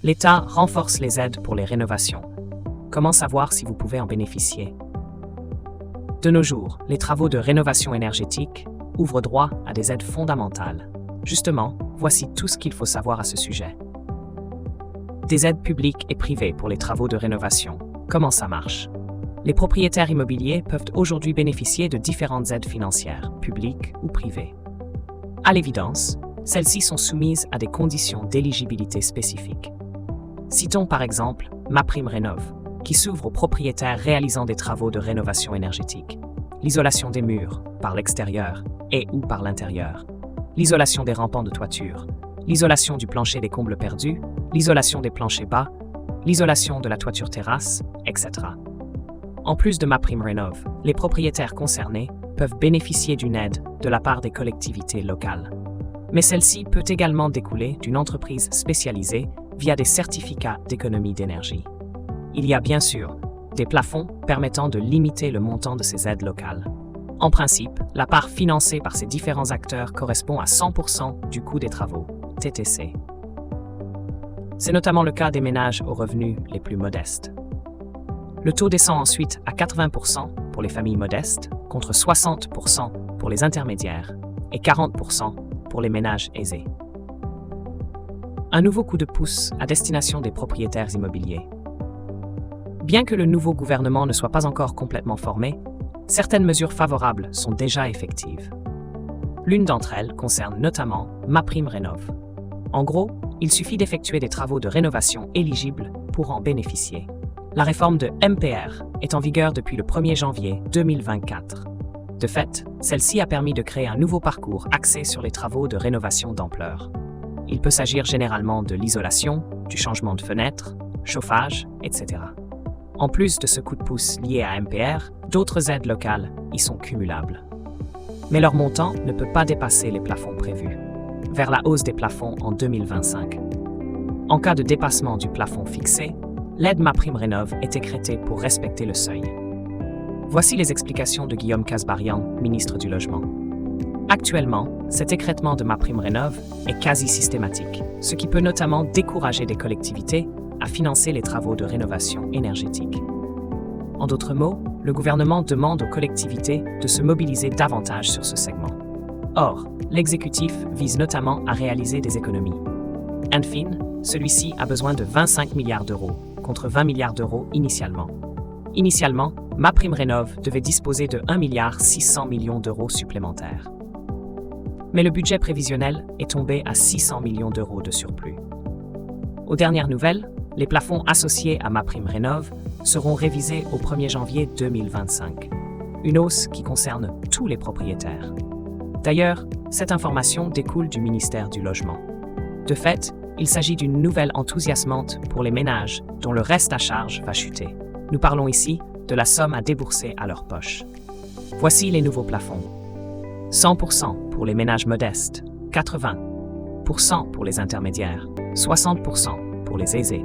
L'État renforce les aides pour les rénovations. Comment savoir si vous pouvez en bénéficier? De nos jours, les travaux de rénovation énergétique ouvrent droit à des aides fondamentales. Justement, voici tout ce qu'il faut savoir à ce sujet. Des aides publiques et privées pour les travaux de rénovation. Comment ça marche? Les propriétaires immobiliers peuvent aujourd'hui bénéficier de différentes aides financières, publiques ou privées. À l'évidence, celles-ci sont soumises à des conditions d'éligibilité spécifiques. Citons par exemple MaPrimeRénov', qui s'ouvre aux propriétaires réalisant des travaux de rénovation énergétique. L'isolation des murs, par l'extérieur et ou par l'intérieur. L'isolation des rampants de toiture. L'isolation du plancher des combles perdus. L'isolation des planchers bas. L'isolation de la toiture terrasse, etc. En plus de MaPrimeRénov', les propriétaires concernés peuvent bénéficier d'une aide de la part des collectivités locales. Mais celle-ci peut également découler d'une entreprise spécialisée via des certificats d'économie d'énergie. Il y a bien sûr des plafonds permettant de limiter le montant de ces aides locales. En principe, la part financée par ces différents acteurs correspond à 100% du coût des travaux, TTC. C'est notamment le cas des ménages aux revenus les plus modestes. Le taux descend ensuite à 80% pour les familles modestes, contre 60% pour les intermédiaires et 40% pour les ménages aisés. Un nouveau coup de pouce à destination des propriétaires immobiliers. Bien que le nouveau gouvernement ne soit pas encore complètement formé, certaines mesures favorables sont déjà effectives. L'une d'entre elles concerne notamment MaPrimeRénov'. En gros, il suffit d'effectuer des travaux de rénovation éligibles pour en bénéficier. La réforme de MPR est en vigueur depuis le 1er janvier 2024. De fait, celle-ci a permis de créer un nouveau parcours axé sur les travaux de rénovation d'ampleur. Il peut s'agir généralement de l'isolation, du changement de fenêtres, chauffage, etc. En plus de ce coup de pouce lié à MPR, d'autres aides locales y sont cumulables. Mais leur montant ne peut pas dépasser les plafonds prévus, vers la hausse des plafonds en 2025. En cas de dépassement du plafond fixé, l'aide MaPrimeRénov' est écrêtée pour respecter le seuil. Voici les explications de Guillaume Kasbarian, ministre du Logement. Actuellement, cet écrêtement de MaPrimeRénov' est quasi systématique, ce qui peut notamment décourager des collectivités à financer les travaux de rénovation énergétique. En d'autres mots, le gouvernement demande aux collectivités de se mobiliser davantage sur ce segment. Or, l'exécutif vise notamment à réaliser des économies. Enfin, celui-ci a besoin de 25 milliards d'euros, contre 20 milliards d'euros initialement. Initialement, MaPrimeRénov' devait disposer de 1,6 milliard d'euros supplémentaires. Mais le budget prévisionnel est tombé à 600 millions d'euros de surplus. Aux dernières nouvelles, les plafonds associés à MaPrimeRénov' seront révisés au 1er janvier 2025. Une hausse qui concerne tous les propriétaires. D'ailleurs, cette information découle du ministère du Logement. De fait, il s'agit d'une nouvelle enthousiasmante pour les ménages dont le reste à charge va chuter. Nous parlons ici de la somme à débourser à leur poche. Voici les nouveaux plafonds. 100% pour les ménages modestes, 80% pour les intermédiaires, 60% pour les aisés.